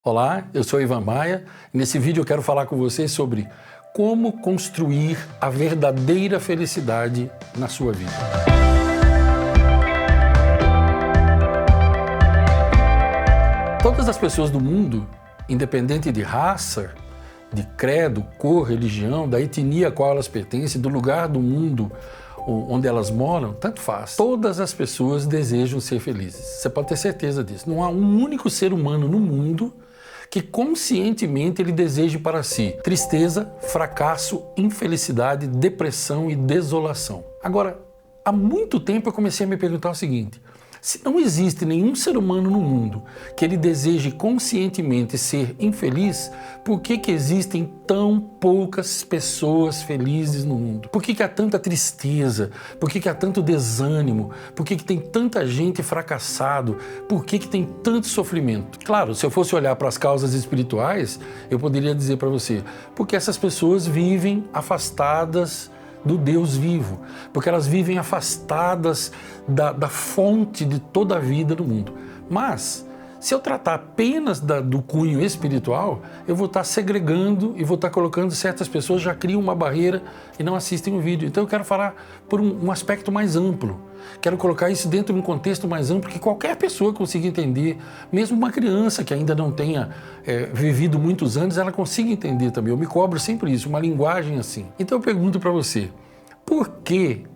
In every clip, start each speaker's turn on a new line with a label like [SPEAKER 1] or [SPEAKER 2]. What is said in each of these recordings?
[SPEAKER 1] Olá, eu sou Ivan Maia e nesse vídeo eu quero falar com vocês sobre como construir a verdadeira felicidade na sua vida. Todas as pessoas do mundo, independente de raça, de credo, cor, religião, da etnia a qual elas pertencem, do lugar do mundo onde elas moram, tanto faz. Todas as pessoas desejam ser felizes. Você pode ter certeza disso. Não há um único ser humano no mundo que conscientemente ele deseje para si tristeza, fracasso, infelicidade, depressão e desolação. Agora, há muito tempo eu comecei a me perguntar o seguinte: se não existe nenhum ser humano no mundo que ele deseje conscientemente ser infeliz, por que existem tão poucas pessoas felizes no mundo? Por que há tanta tristeza? Por que há tanto desânimo? Por que tem tanta gente fracassado? Por que tem tanto sofrimento? Claro, se eu fosse olhar para as causas espirituais, eu poderia dizer para você, porque essas pessoas vivem afastadas do Deus vivo, porque elas vivem afastadas da fonte de toda a vida do mundo. Mas, se eu tratar apenas do cunho espiritual, eu vou estar segregando e vou estar colocando certas pessoas já criam uma barreira e não assistem o vídeo. Então eu quero falar por um aspecto mais amplo. Quero colocar isso dentro de um contexto mais amplo que qualquer pessoa consiga entender, mesmo uma criança que ainda não tenha vivido muitos anos, ela consiga entender também. Eu me cobro sempre isso, uma linguagem assim. Então eu pergunto para você, por que,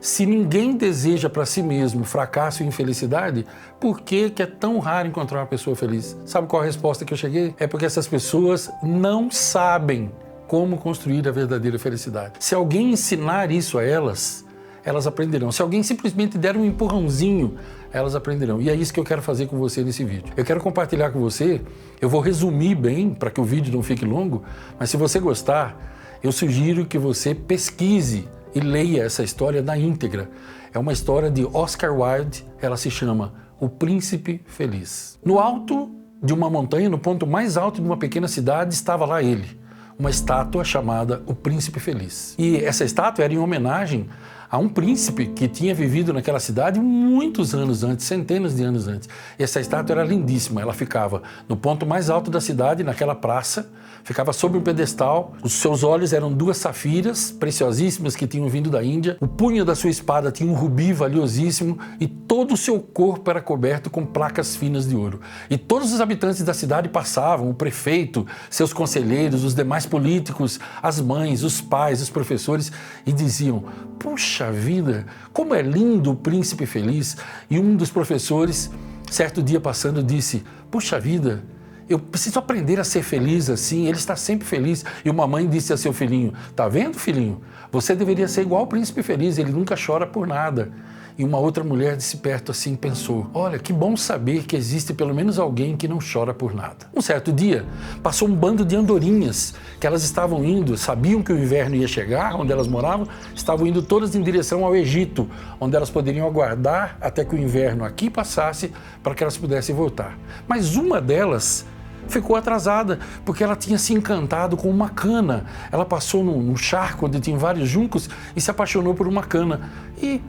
[SPEAKER 1] se ninguém deseja para si mesmo fracasso e infelicidade, por que é tão raro encontrar uma pessoa feliz? Sabe qual a resposta que eu cheguei? É porque essas pessoas não sabem como construir a verdadeira felicidade. Se alguém ensinar isso a elas, elas aprenderão. Se alguém simplesmente der um empurrãozinho, elas aprenderão. E é isso que eu quero fazer com você nesse vídeo. Eu quero compartilhar com você, eu vou resumir bem para que o vídeo não fique longo, mas se você gostar, eu sugiro que você pesquise e leia essa história na íntegra. É uma história de Oscar Wilde, ela se chama O Príncipe Feliz. No alto de uma montanha, no ponto mais alto de uma pequena cidade, estava lá ele, uma estátua chamada O Príncipe Feliz. E essa estátua era em homenagem a um príncipe que tinha vivido naquela cidade muitos anos antes, centenas de anos antes. E essa estátua era lindíssima, ela ficava no ponto mais alto da cidade, naquela praça, ficava sobre um pedestal, os seus olhos eram duas safiras preciosíssimas que tinham vindo da Índia, o punho da sua espada tinha um rubi valiosíssimo e todo o seu corpo era coberto com placas finas de ouro. E todos os habitantes da cidade passavam, o prefeito, seus conselheiros, os demais políticos, as mães, os pais, os professores, e diziam: puxa vida, como é lindo o príncipe feliz. E um dos professores, certo dia passando, disse: puxa vida, eu preciso aprender a ser feliz assim, ele está sempre feliz. E uma mãe disse a seu filhinho: tá vendo, filhinho? Você deveria ser igual ao príncipe feliz, ele nunca chora por nada. E uma outra mulher de perto assim pensou: olha, que bom saber que existe pelo menos alguém que não chora por nada. Um certo dia, passou um bando de andorinhas, que elas estavam indo, sabiam que o inverno ia chegar, onde elas moravam, estavam indo todas em direção ao Egito, onde elas poderiam aguardar até que o inverno aqui passasse, para que elas pudessem voltar. Mas uma delas ficou atrasada, porque ela tinha se encantado com uma cana. Ela passou num charco onde tinha vários juncos e se apaixonou por uma cana. E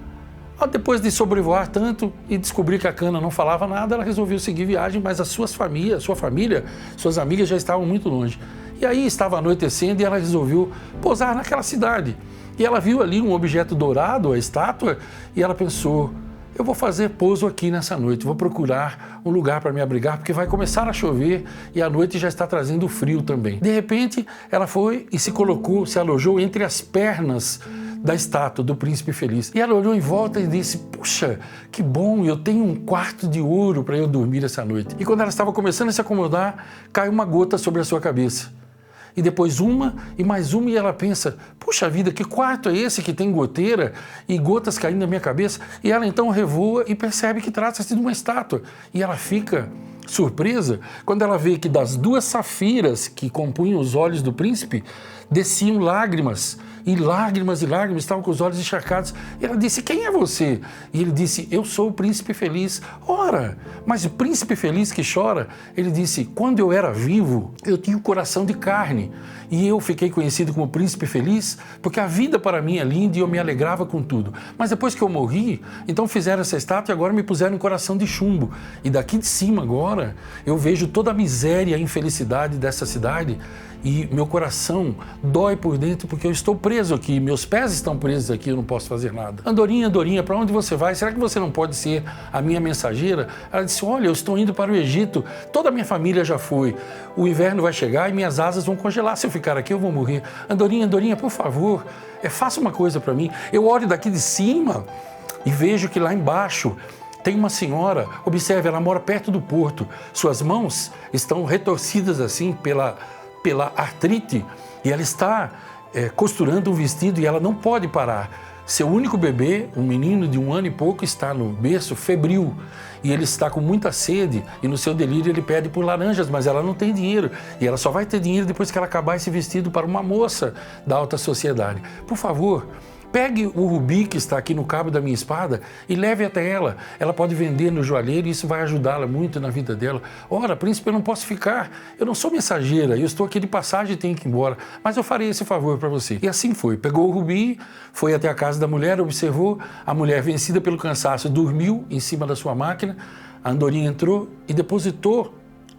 [SPEAKER 1] depois de sobrevoar tanto e descobrir que a cana não falava nada, ela resolveu seguir viagem, mas sua família, suas amigas já estavam muito longe. E aí estava anoitecendo e ela resolveu pousar naquela cidade. E ela viu ali um objeto dourado, a estátua, e ela pensou: eu vou fazer pouso aqui nessa noite, vou procurar um lugar para me abrigar, porque vai começar a chover e a noite já está trazendo frio também. De repente, ela foi e se alojou entre as pernas da estátua do príncipe feliz. E ela olhou em volta e disse: puxa, que bom, eu tenho um quarto de ouro para eu dormir essa noite. E quando ela estava começando a se acomodar, caiu uma gota sobre a sua cabeça. E depois uma e mais uma, e ela pensa: puxa vida, que quarto é esse que tem goteira e gotas caindo na minha cabeça? E ela então revoa e percebe que trata-se de uma estátua. E ela fica surpresa quando ela vê que das duas safiras que compunham os olhos do príncipe, desciam lágrimas. E lágrimas, estavam com os olhos encharcados. E ela disse: quem é você? E ele disse: eu sou o príncipe feliz. Ora, mas o príncipe feliz que chora? Ele disse: quando eu era vivo, eu tinha um coração de carne. E eu fiquei conhecido como príncipe feliz porque a vida para mim é linda e eu me alegrava com tudo. Mas depois que eu morri, então fizeram essa estátua e agora me puseram um coração de chumbo. E daqui de cima agora embora, eu vejo toda a miséria e a infelicidade dessa cidade e meu coração dói por dentro porque eu estou preso aqui, meus pés estão presos aqui, eu não posso fazer nada. Andorinha, Andorinha, para onde você vai? Será que você não pode ser a minha mensageira? Ela disse, olha, eu estou indo para o Egito, toda a minha família já foi, o inverno vai chegar e minhas asas vão congelar, se eu ficar aqui eu vou morrer. Andorinha, Andorinha, por favor, faça uma coisa para mim. Eu olho daqui de cima e vejo que lá embaixo tem uma senhora, observe, ela mora perto do porto, suas mãos estão retorcidas assim pela artrite e ela está costurando um vestido e ela não pode parar. Seu único bebê, um menino de 1 ano e pouco, está no berço febril e ele está com muita sede e no seu delírio ele pede por laranjas, mas ela não tem dinheiro e ela só vai ter dinheiro depois que ela acabar esse vestido para uma moça da alta sociedade. Por favor, pegue o rubi que está aqui no cabo da minha espada e leve até ela. Ela pode vender no joalheiro e isso vai ajudá-la muito na vida dela. Ora, príncipe, eu não posso ficar. Eu não sou mensageira, eu estou aqui de passagem e tenho que ir embora. Mas eu farei esse favor para você. E assim foi. Pegou o rubi, foi até a casa da mulher, observou. A mulher, vencida pelo cansaço, dormiu em cima da sua máquina. A Andorinha entrou e depositou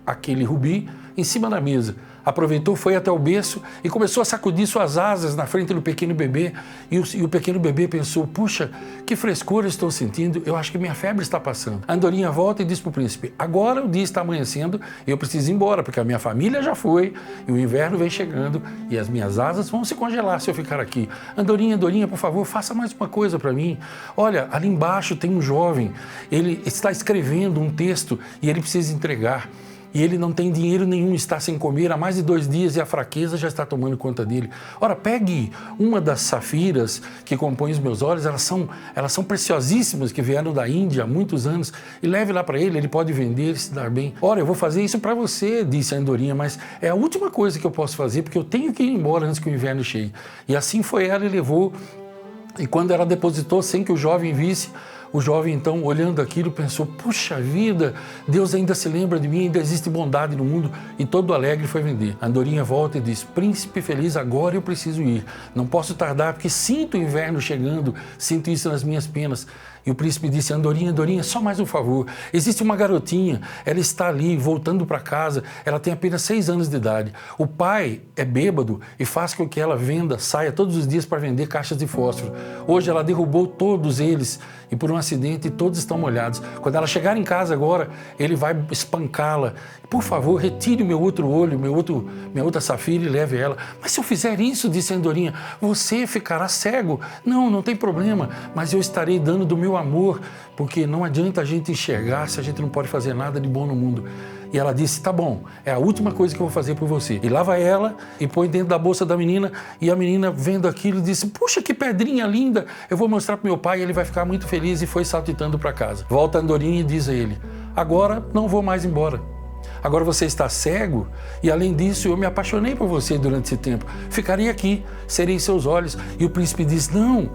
[SPEAKER 1] aquele rubi em cima da mesa. Aproveitou, foi até o berço e começou a sacudir suas asas na frente do pequeno bebê. E o pequeno bebê pensou, puxa, que frescor eu estou sentindo, eu acho que minha febre está passando. A Andorinha volta e diz para o príncipe, agora o dia está amanhecendo e eu preciso ir embora, porque a minha família já foi e o inverno vem chegando e as minhas asas vão se congelar se eu ficar aqui. Andorinha, Andorinha, por favor, faça mais uma coisa para mim. Olha, ali embaixo tem um jovem, ele está escrevendo um texto e ele precisa entregar. E ele não tem dinheiro nenhum, está sem comer há mais de 2 dias e a fraqueza já está tomando conta dele. Ora, pegue uma das safiras que compõem os meus olhos, elas são preciosíssimas, que vieram da Índia há muitos anos, e leve lá para ele pode vender e se dar bem. Ora, eu vou fazer isso para você, disse a Andorinha, mas é a última coisa que eu posso fazer, porque eu tenho que ir embora antes que o inverno chegue. E assim foi ela e levou, e quando ela depositou sem que o jovem visse, o jovem, então, olhando aquilo, pensou, puxa vida, Deus ainda se lembra de mim, ainda existe bondade no mundo, e todo alegre foi vender. A Andorinha volta e diz, príncipe feliz, agora eu preciso ir, não posso tardar, porque sinto o inverno chegando, sinto isso nas minhas penas. E o príncipe disse, Andorinha, Andorinha, só mais um favor, existe uma garotinha, ela está ali, voltando para casa, ela tem apenas 6 anos de idade. O pai é bêbado e faz com que ela saia todos os dias para vender caixas de fósforo. Hoje ela derrubou todos eles e por um acidente todos estão molhados. Quando ela chegar em casa agora, ele vai espancá-la. Por favor, retire o meu outro olho, minha outra safira e leve ela. Mas se eu fizer isso, disse a Andorinha, você ficará cego. Não tem problema, mas eu estarei dando do meu amor, porque não adianta a gente enxergar se a gente não pode fazer nada de bom no mundo. E ela disse, tá bom, é a última coisa que eu vou fazer por você. E lá vai ela e põe dentro da bolsa da menina, e a menina, vendo aquilo, disse, puxa, que pedrinha linda, eu vou mostrar pro meu pai, ele vai ficar muito feliz, e foi saltitando para casa. Volta a Andorinha e diz a ele, agora não vou mais embora. Agora você está cego e, além disso, eu me apaixonei por você durante esse tempo. Ficarei aqui, serei seus olhos. E o príncipe diz, não,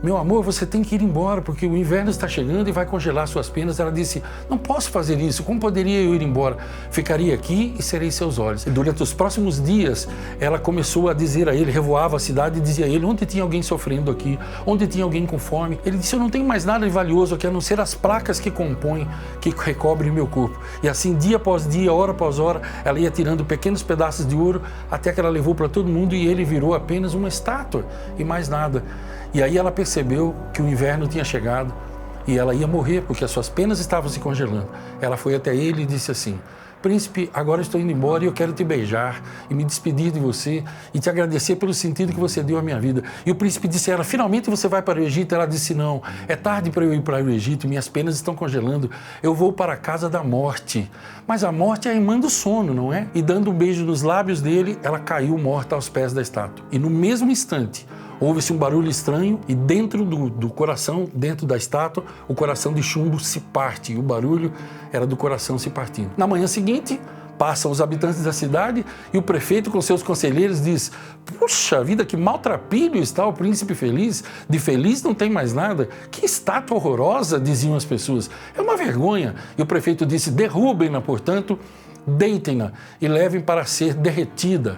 [SPEAKER 1] meu amor, você tem que ir embora, porque o inverno está chegando e vai congelar suas penas. Ela disse, não posso fazer isso, como poderia eu ir embora? Ficaria aqui e serei seus olhos. E durante os próximos dias, ela começou a dizer a ele, revoava a cidade e dizia a ele, onde tinha alguém sofrendo aqui? Onde tinha alguém com fome? Ele disse, eu não tenho mais nada de valioso aqui, a não ser as placas que compõem, que recobrem o meu corpo. E assim, dia após dia, hora após hora, ela ia tirando pequenos pedaços de ouro, até que ela levou para todo mundo e ele virou apenas uma estátua e mais nada. E aí ela percebeu que o inverno tinha chegado e ela ia morrer, porque as suas penas estavam se congelando. Ela foi até ele e disse assim, príncipe, agora estou indo embora e eu quero te beijar e me despedir de você e te agradecer pelo sentido que você deu à minha vida. E o príncipe disse a ela, finalmente você vai para o Egito? Ela disse, não, é tarde para eu ir para o Egito, minhas penas estão congelando, eu vou para a casa da morte. Mas a morte é a irmã do sono, não é? E dando um beijo nos lábios dele, ela caiu morta aos pés da estátua. E no mesmo instante, houve-se um barulho estranho e dentro do coração, dentro da estátua, o coração de chumbo se parte. E o barulho era do coração se partindo. Na manhã seguinte, passam os habitantes da cidade e o prefeito com seus conselheiros diz, puxa vida, que maltrapilho está o príncipe feliz, de feliz não tem mais nada, que estátua horrorosa, diziam as pessoas, é uma vergonha. E o prefeito disse, derrubem-na, portanto, deitem-na e levem para ser derretida.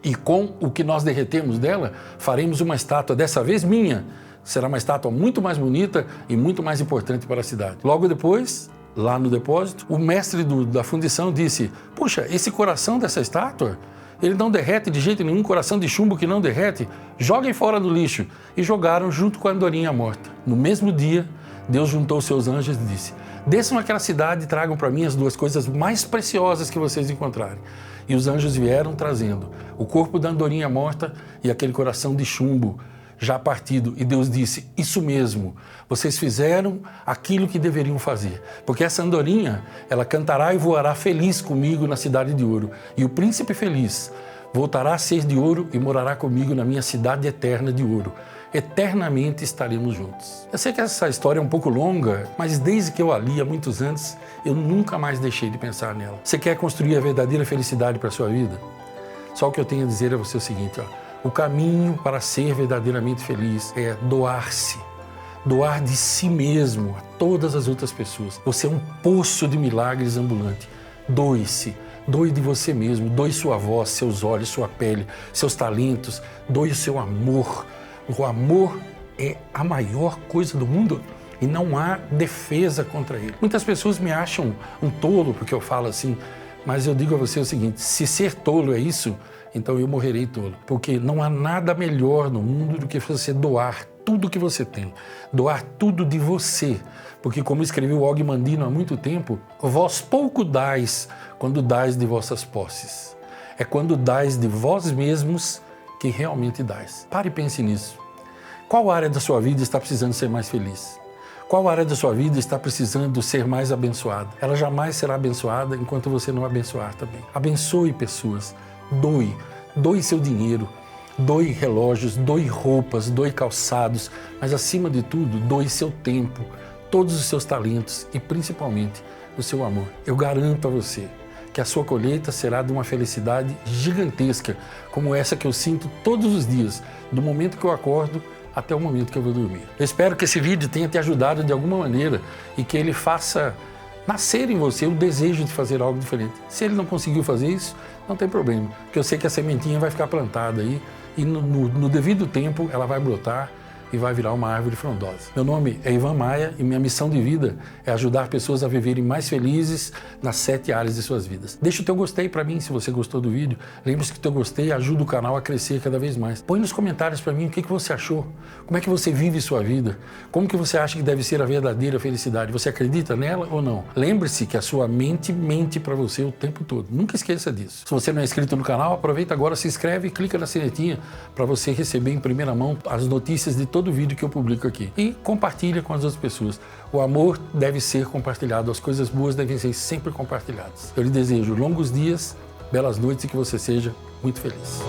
[SPEAKER 1] E com o que nós derretemos dela, faremos uma estátua, dessa vez minha. Será uma estátua muito mais bonita e muito mais importante para a cidade. Logo depois, lá no depósito, o mestre da fundição disse: puxa, esse coração dessa estátua, ele não derrete de jeito nenhum, coração de chumbo que não derrete, joguem fora do lixo. E jogaram junto com a andorinha morta. No mesmo dia, Deus juntou seus anjos e disse: desçam àquela cidade e tragam para mim as duas coisas mais preciosas que vocês encontrarem. E os anjos vieram trazendo o corpo da andorinha morta e aquele coração de chumbo já partido. E Deus disse: isso mesmo, vocês fizeram aquilo que deveriam fazer. Porque essa andorinha, ela cantará e voará feliz comigo na cidade de ouro. E o príncipe feliz voltará a ser de ouro e morará comigo na minha cidade eterna de ouro. Eternamente estaremos juntos. Eu sei que essa história é um pouco longa, mas desde que eu a li há muitos anos, eu nunca mais deixei de pensar nela. Você quer construir a verdadeira felicidade para a sua vida? Só o que eu tenho a dizer a você é o seguinte, o caminho para ser verdadeiramente feliz é doar-se. Doar de si mesmo a todas as outras pessoas. Você é um poço de milagres ambulante. Doe-se. Doe de você mesmo. Doe sua voz, seus olhos, sua pele, seus talentos. Doe o seu amor. O amor é a maior coisa do mundo e não há defesa contra ele. Muitas pessoas me acham um tolo porque eu falo assim, mas eu digo a você o seguinte: se ser tolo é isso, então eu morrerei tolo. Porque não há nada melhor no mundo do que você doar tudo que você tem, doar tudo de você. Porque, como escreveu Og Mandino há muito tempo, vós pouco dais quando dais de vossas posses. É quando dais de vós mesmos que realmente dais. Pare e pense nisso. Qual área da sua vida está precisando ser mais feliz? Qual área da sua vida está precisando ser mais abençoada? Ela jamais será abençoada enquanto você não abençoar também. Abençoe pessoas, doe seu dinheiro, doe relógios, doe roupas, doe calçados, mas acima de tudo, doe seu tempo, todos os seus talentos e principalmente o seu amor. Eu garanto a você que a sua colheita será de uma felicidade gigantesca, como essa que eu sinto todos os dias, do momento que eu acordo até o momento que eu vou dormir. Eu espero que esse vídeo tenha te ajudado de alguma maneira e que ele faça nascer em você o desejo de fazer algo diferente. Se ele não conseguiu fazer isso, não tem problema, porque eu sei que a sementinha vai ficar plantada aí e no devido tempo ela vai brotar e vai virar uma árvore frondosa. Meu nome é Ivan Maia e minha missão de vida é ajudar pessoas a viverem mais felizes nas 7 áreas de suas vidas. Deixa o teu gostei para mim se você gostou do vídeo. Lembre-se que o teu gostei ajuda o canal a crescer cada vez mais. Põe nos comentários para mim o que você achou, como é que você vive sua vida, como que você acha que deve ser a verdadeira felicidade. Você acredita nela ou não? Lembre-se que a sua mente mente para você o tempo todo. Nunca esqueça disso. Se você não é inscrito no canal, aproveita agora, se inscreve e clica na sinetinha para você receber em primeira mão as notícias de todo vídeo que eu publico aqui. E compartilha com as outras pessoas. O amor deve ser compartilhado, as coisas boas devem ser sempre compartilhadas. Eu lhe desejo longos dias, belas noites e que você seja muito feliz.